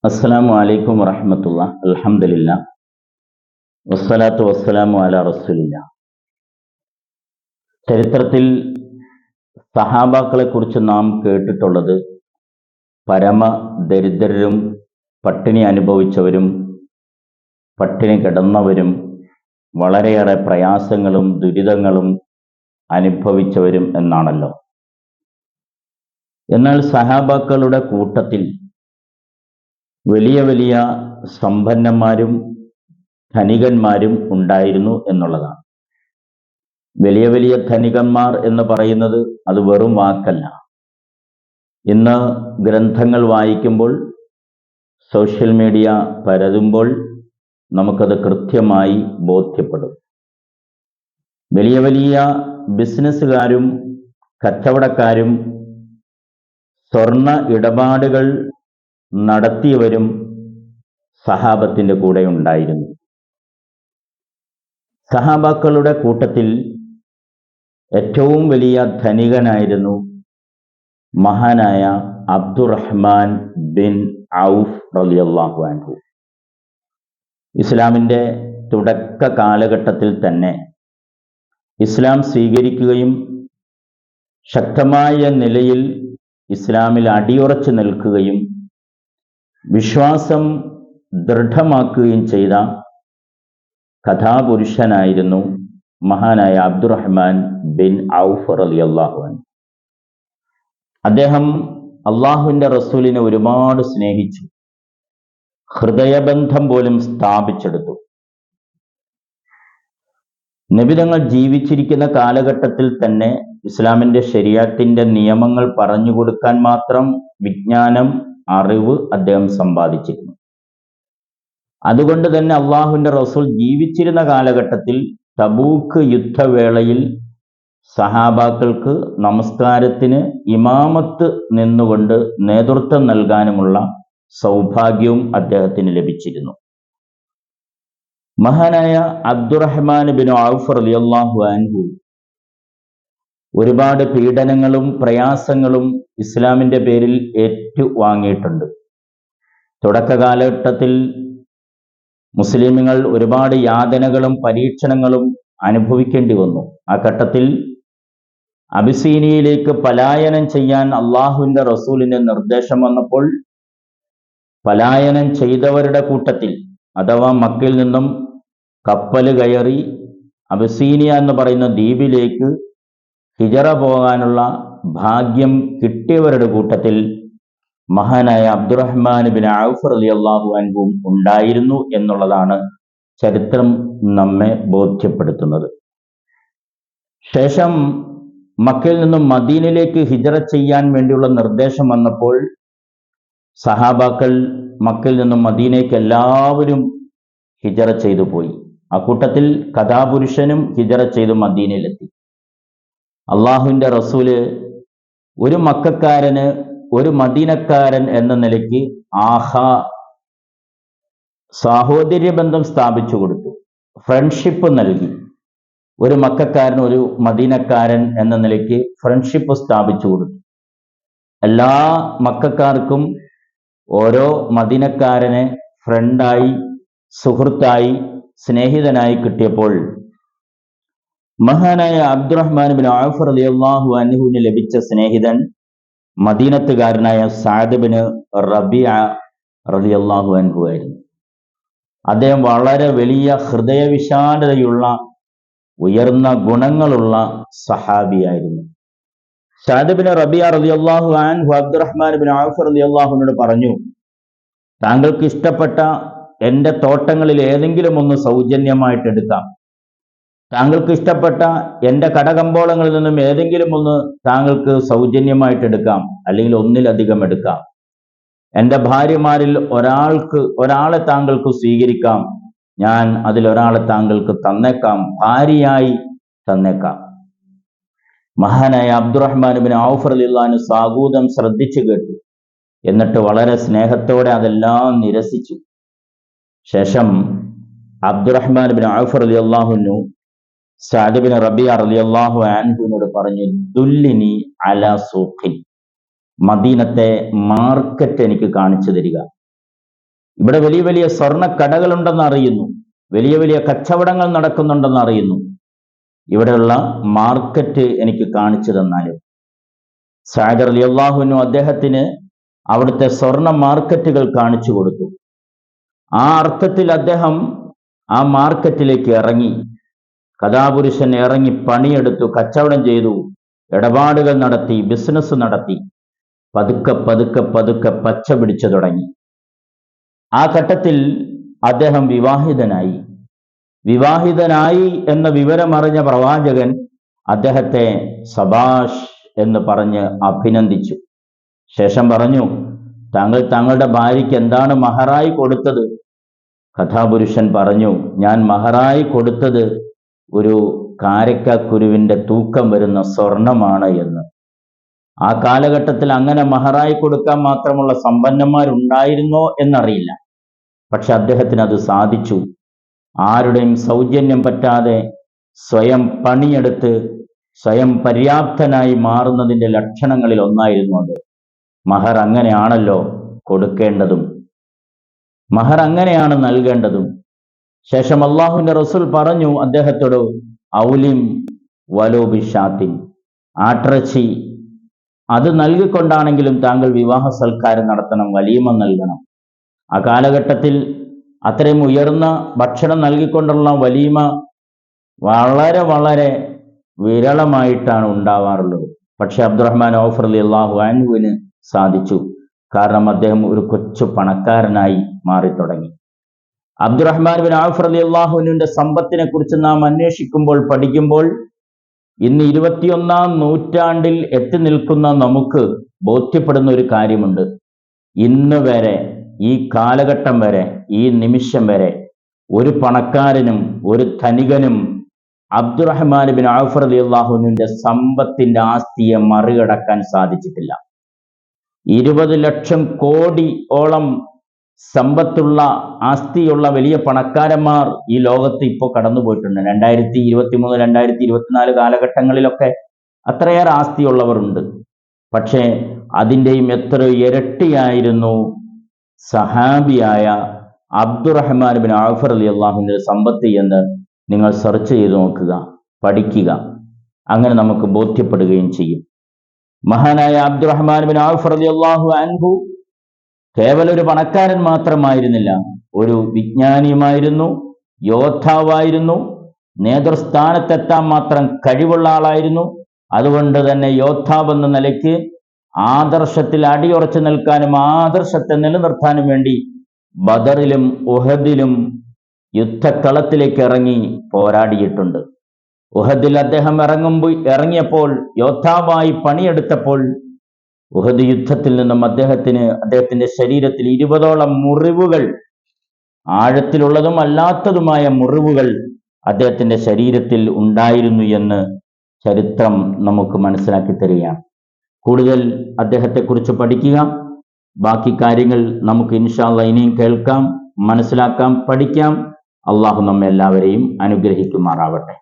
അസ്സലാമു അലൈക്കും വറഹ്മത്തുള്ളാഹി. അൽഹംദുലില്ലാഹ് വസ്സലാത്തു വസ്സലാമു അലാ റസൂലില്ലാഹ്. ചരിത്രത്തിൽ സഹാബാക്കളെ കുറിച്ച് നാം കേട്ടിട്ടുള്ളത് പരമ ദരിദ്രരും പട്ടിണി അനുഭവിച്ചവരും പട്ടിണി കിടന്നവരും വളരെയേറെ പ്രയാസങ്ങളും ദുരിതങ്ങളും അനുഭവിച്ചവരും എന്നാണല്ലോ. എന്നാൽ സഹാബാക്കളുടെ കൂട്ടത്തിൽ വലിയ വലിയ സമ്പന്നന്മാരും ധനികന്മാരും ഉണ്ടായിരുന്നു എന്നുള്ളതാണ്. വലിയ വലിയ ധനികന്മാർ എന്ന് പറയുന്നത് അത് വെറും വാക്കല്ല. ഇന്ന് ഗ്രന്ഥങ്ങൾ വായിക്കുമ്പോൾ, സോഷ്യൽ മീഡിയ പരതുമ്പോൾ നമുക്കത് കൃത്യമായി ബോധ്യപ്പെടും. വലിയ വലിയ ബിസിനസ്സുകാരും കച്ചവടക്കാരും സ്വർണ്ണ ഇടപാടുകൾ നടത്തിയവരും സഹാബത്തിന്റെ കൂടെ ഉണ്ടായിരുന്നു. സഹാബാക്കളുടെ കൂട്ടത്തിൽ ഏറ്റവും വലിയ ധനികനായിരുന്നു മഹാനായ അബ്ദുറഹ്മാൻ ബിൻ ഔഫ് റളിയല്ലാഹു അൻഹു. ഇസ്ലാമിന്റെ തുടക്ക കാലഘട്ടത്തിൽ തന്നെ ഇസ്ലാം സ്വീകരിക്കുകയും ശക്തമായ നിലയിൽ ഇസ്ലാമിൽ അടിയുറച്ചു നിൽക്കുകയും വിശ്വാസം ദൃഢമാക്കുകയും ചെയ്ത കഥാപുരുഷനായിരുന്നു മഹാനായ അബ്ദുറഹ്മാൻ ബിൻ ഔഫ് റളിയല്ലാഹു അൻഹു. അദ്ദേഹം അള്ളാഹുവിന്റെ റസൂലിനെ ഒരുപാട് സ്നേഹിച്ചു, ഹൃദയബന്ധം പോലും സ്ഥാപിച്ചെടുത്തു. നബി തങ്ങൾ ജീവിച്ചിരിക്കുന്ന കാലഘട്ടത്തിൽ തന്നെ ഇസ്ലാമിന്റെ ശരീഅത്തിന്റെ നിയമങ്ങൾ പറഞ്ഞു കൊടുക്കാൻ മാത്രം വിജ്ഞാനം, അറിവ് അദ്ദേഹം സമ്പാദിച്ചിരുന്നു. അതുകൊണ്ട് തന്നെ അള്ളാഹുവിന്റെ റസൂൽ ജീവിച്ചിരുന്ന കാലഘട്ടത്തിൽ തബൂക്ക് യുദ്ധവേളയിൽ സഹാബാക്കൾക്ക് നമസ്കാരത്തിന് ഇമാമത്ത് നിന്നുകൊണ്ട് നേതൃത്വം നൽകാനുമുള്ള സൗഭാഗ്യവും അദ്ദേഹത്തിന് ലഭിച്ചിരുന്നു. മഹാനായ അബ്ദുറഹ്മാൻ ബിൻ ഔഫ് റളിയല്ലാഹു അൻഹു ഒരുപാട് പീഡനങ്ങളും പ്രയാസങ്ങളും ഇസ്ലാമിന്റെ പേരിൽ ഏറ്റുവാങ്ങിയിട്ടുണ്ട്. തുടക്ക കാലഘട്ടത്തിൽ മുസ്ലിമുകൾ ഒരുപാട് യാതനകളും പരീക്ഷണങ്ങളും അനുഭവിക്കേണ്ടി വന്നു. ആ ഘട്ടത്തിൽ അബിസീനിയയിലേക്ക് പലായനം ചെയ്യാൻ അള്ളാഹുവിന്റെ റസൂലിന്റെ നിർദ്ദേശം വന്നപ്പോൾ പലായനം ചെയ്തവരുടെ കൂട്ടത്തിൽ, അഥവാ മക്കയിൽ നിന്നും കപ്പൽ കയറി അബിസീനിയ എന്ന് പറയുന്ന ദ്വീപിലേക്ക് ഹിജറ പോകാനുള്ള ഭാഗ്യം കിട്ടിയവരുടെ കൂട്ടത്തിൽ മഹാനായ അബ്ദുറഹ്മാൻ ബിൻ ഔഫ് റളിയല്ലാഹു അൻഹു ഉണ്ടായിരുന്നു എന്നുള്ളതാണ് ചരിത്രം നമ്മെ ബോധ്യപ്പെടുത്തുന്നത്. ശേഷം മക്കയിൽ നിന്നും മദീനയിലേക്ക് ഹിജറ ചെയ്യാൻ വേണ്ടിയുള്ള നിർദ്ദേശം വന്നപ്പോൾ സഹാബാക്കൾ മക്കയിൽ നിന്നും മദീനയ്ക്ക് എല്ലാവരും ഹിജറ ചെയ്തു പോയി. ആ കൂട്ടത്തിൽ കഥാപുരുഷനും ഹിജറ ചെയ്ത് മദീനയിലെത്തി. അള്ളാഹുവിന്റെ റസൂല് ഒരു മക്കക്കാരന് ഒരു മദീനക്കാരൻ എന്ന നിലയ്ക്ക് സാഹോദര്യ ബന്ധം സ്ഥാപിച്ചു കൊടുത്തു, ഫ്രണ്ട്ഷിപ്പ് നൽകി. ഒരു മക്കക്കാരൻ ഒരു മദീനക്കാരൻ എന്ന നിലയ്ക്ക് ഫ്രണ്ട്ഷിപ്പ് സ്ഥാപിച്ചു കൊടുത്തു. എല്ലാ മക്കക്കാർക്കും ഓരോ മദീനക്കാരനെ ഫ്രണ്ടായി, സുഹൃത്തായി, സ്നേഹിതനായി കിട്ടിയപ്പോൾ മഹാനായ അബ്ദുറഹ്മാൻ ബിൻ ഔഫ് റളിയല്ലാഹു അൻഹുവിന് ലഭിച്ച സ്നേഹിതൻ മദീനത്തുകാരനായ സഅദ് ബിൻ റബീഅ റളിയല്ലാഹു അൻഹു ആയിരുന്നു. അദ്ദേഹം വളരെ വലിയ ഹൃദയവിശാലതയുള്ള ഉയർന്ന ഗുണങ്ങളുള്ള സഹാബിയായിരുന്നു. സഅദ് ബിൻ റബീഅ റളിയല്ലാഹു അൻഹു അബ്ദുറഹ്മാൻ ബിൻ ഔഫ് റളിയല്ലാഹുവിനോട് പറഞ്ഞു, താങ്കൾക്ക് ഇഷ്ടപ്പെട്ട എൻ്റെ തോട്ടങ്ങളിൽ ഏതെങ്കിലും ഒന്ന് സൗജന്യമായിട്ട് എടുക്കാം. താങ്കൾക്ക് ഇഷ്ടപ്പെട്ട എൻ്റെ കടകമ്പോളങ്ങളിൽ നിന്നും ഏതെങ്കിലും ഒന്ന് താങ്കൾക്ക് സൗജന്യമായിട്ട് എടുക്കാം, അല്ലെങ്കിൽ ഒന്നിലധികം എടുക്കാം. എൻ്റെ ഭാര്യമാരിൽ ഒരാളെ താങ്കൾക്ക് സ്വീകരിക്കാം, ഞാൻ അതിലൊരാളെ താങ്കൾക്ക് തന്നേക്കാം, ഭാര്യയായി തന്നേക്കാം. മഹാനായ അബ്ദുറഹ്മാൻ ബിൻ ഔഫ് റളിയല്ലാഹു അൻഹു സാഗൂതം ശ്രദ്ധിച്ചു കേട്ടു. എന്നിട്ട് വളരെ സ്നേഹത്തോടെ അതെല്ലാം നിരസിച്ചു. ശേഷം അബ്ദുറഹ്മാൻ ബിൻ ഔഫ് റളിയല്ലാഹു അൻഹു സഅദ് ബിൻ റബീഅ റളിയല്ലാഹു അൻഹുവിനോട് പറഞ്ഞു, ദുല്ലിനി അലാ സൂഖിൻ, മദീനത്തെ മാർക്കറ്റ് എനിക്ക് കാണിച്ചു തരിക. ഇവിടെ വലിയ വലിയ സ്വർണ്ണ കടകളുണ്ടെന്ന് അറിയുന്നു, വലിയ വലിയ കച്ചവടങ്ങൾ നടക്കുന്നുണ്ടെന്ന് അറിയുന്നു. ഇവിടെയുള്ള മാർക്കറ്റ് എനിക്ക് കാണിച്ചു തന്നാലും. സഅദ് റളിയല്ലാഹു അൻഹു അദ്ദേഹത്തിന് അവിടുത്തെ സ്വർണ്ണ മാർക്കറ്റുകൾ കാണിച്ചു കൊടുത്തു. ആ അർത്ഥത്തിൽ അദ്ദേഹം ആ മാർക്കറ്റിലേക്ക് ഇറങ്ങി, കഥാപുരുഷൻ ഇറങ്ങി പണിയെടുത്തു, കച്ചവടം ചെയ്തു, ഇടപാടുകൾ നടത്തി, ബിസിനസ് നടത്തി. പതുക്കെ പതുക്കെ പതുക്കെ പച്ച പിടിച്ചു തുടങ്ങി. ആ ഘട്ടത്തിൽ അദ്ദേഹം വിവാഹിതനായി. വിവാഹിതനായി എന്ന വിവരമറിഞ്ഞ പ്രവാചകൻ അദ്ദേഹത്തെ സബാഷ് എന്ന് പറഞ്ഞ് അഭിനന്ദിച്ചു. ശേഷം പറഞ്ഞു, താങ്കൾ താങ്കളുടെ ഭാര്യയ്ക്ക് എന്താണ് മഹറായി കൊടുത്തത്? കഥാപുരുഷൻ പറഞ്ഞു, ഞാൻ മഹറായി കൊടുത്തത് ഒരു കാരക്കക്കുരുവിന്റെ തൂക്കം വരുന്ന സ്വർണമാണ് എന്ന്. ആ കാലഘട്ടത്തിൽ അങ്ങനെ മഹറായി കൊടുക്കാൻ മാത്രമുള്ള സമ്പന്നന്മാരുണ്ടായിരുന്നോ എന്നറിയില്ല. പക്ഷെ അദ്ദേഹത്തിന് അത് സാധിച്ചു. ആരുടെയും സൗജന്യം പറ്റാതെ സ്വയം പണിയെടുത്ത് സ്വയം പര്യാപ്തനായി മാറുന്നതിന്റെ ലക്ഷണങ്ങളിൽ ഒന്നായിരുന്നു അത്. മഹർ അങ്ങനെയാണല്ലോ കൊടുക്കേണ്ടതും, മഹർ അങ്ങനെയാണ് നൽകേണ്ടതും. ശേഷം അള്ളാഹുവിന്റെ റസൂൽ പറഞ്ഞു അദ്ദേഹത്തോട്, ഔലിം വലോ ബിശാത്തിൻ, ആട്ടിറച്ചി അത് നൽകിക്കൊണ്ടാണെങ്കിലും താങ്കൾ വിവാഹ സൽക്കാരം നടത്തണം, വലീമ നൽകണം. ആ കാലഘട്ടത്തിൽ അത്രയും ഉയർന്ന ഭക്ഷണം നൽകിക്കൊണ്ടുള്ള വലീമ വളരെ വളരെ വിരളമായിട്ടാണ് ഉണ്ടാവാറുള്ളത്. പക്ഷെ അബ്ദുറഹ്മാൻ ഔഫ് റളിയല്ലാഹു അൻഹുവിന് സാധിച്ചു. കാരണം അദ്ദേഹം ഒരു കൊച്ചു പണക്കാരനായി മാറി തുടങ്ങി. അബ്ദുറഹ്മാൻ ബിൻ ഔഫ് റളിയല്ലാഹു അൻഹുവിന്റെ സമ്പത്തിനെ കുറിച്ച് നാം അന്വേഷിക്കുമ്പോൾ, പഠിക്കുമ്പോൾ, ഇന്ന് 21-ാം നൂറ്റാണ്ടിൽ എത്തി നിൽക്കുന്ന നമുക്ക് ബോധ്യപ്പെടുന്ന ഒരു കാര്യമുണ്ട്. ഇന്ന് വരെ, ഈ കാലഘട്ടം വരെ, ഈ നിമിഷം വരെ ഒരു പണക്കാരനും ഒരു ധനികനും അബ്ദുറഹ്മാൻ ബിൻ ഔഫ് റളിയല്ലാഹു അൻഹുവിന്റെ സമ്പത്തിന്റെ ആസ്തിയെ മറികടക്കാൻ സാധിച്ചിട്ടില്ല. 20 ലക്ഷം കോടിയോളം സമ്പത്തുള്ള ആസ്തിയുള്ള വലിയ പണക്കാരന്മാർ ഈ ലോകത്ത് ഇപ്പോൾ കടന്നുപോയിട്ടുണ്ട്. 2023, 2024 കാലഘട്ടങ്ങളിലൊക്കെ അത്രയേറെ ആസ്തിയുള്ളവരുണ്ട്. പക്ഷേ അതിൻ്റെയും എത്ര ഇരട്ടിയായിരുന്നു സഹാബിയായ അബ്ദുറഹ്മാൻ ബിൻ ഔഫ് റളിയല്ലാഹു അൻഹുവിന്റെ സമ്പത്ത് എന്ന് നിങ്ങൾ സെർച്ച് ചെയ്ത് നോക്കുക, പഠിക്കുക. അങ്ങനെ നമുക്ക് ബോധ്യപ്പെടുകയും ചെയ്യും. മഹാനായ അബ്ദുറഹ്മാൻ ബിൻ ഔഫ് റളിയല്ലാഹു അൻഹു കേവലം ഒരു പണക്കാരൻ മാത്രമായിരുന്നില്ല, ഒരു വിജ്ഞാനിയുമായിരുന്നു, യോദ്ധാവായിരുന്നു, നേതൃസ്ഥാനത്തെത്താൻ മാത്രം കഴിവുള്ള ആളായിരുന്നു. അതുകൊണ്ട് തന്നെ യോദ്ധാവ് എന്ന നിലയ്ക്ക് ആദർശത്തിൽ അടിയുറച്ചു നിൽക്കാനും ആദർശത്തെ നിലനിർത്താനും വേണ്ടി ബദറിലും ഉഹദിലും യുദ്ധക്കളത്തിലേക്ക് ഇറങ്ങി പോരാടിയിട്ടുണ്ട്. ഉഹദിൽ അദ്ദേഹം ഇറങ്ങിയപ്പോൾ, യോദ്ധാവായി പണിയെടുത്തപ്പോൾ, ഉഹദ് യുദ്ധത്തിൽ നിന്നും അദ്ദേഹത്തിന്റെ ശരീരത്തിൽ 20ഓളം മുറിവുകൾ, ആഴത്തിലുള്ളതും അല്ലാത്തതുമായ മുറിവുകൾ അദ്ദേഹത്തിന്റെ ശരീരത്തിൽ ഉണ്ടായിരുന്നു എന്ന് ചരിത്രം നമുക്ക് മനസ്സിലാക്കി തരികയാണ്. കൂടുതൽ അദ്ദേഹത്തെക്കുറിച്ച് പഠിക്കുക. ബാക്കി കാര്യങ്ങൾ നമുക്ക് ഇൻഷാ അല്ലാഹ് ഇനിയും കേൾക്കാം, മനസ്സിലാക്കാം, പഠിക്കാം. അള്ളാഹു നമ്മെ എല്ലാവരെയും അനുഗ്രഹിക്കുമാറാവട്ടെ.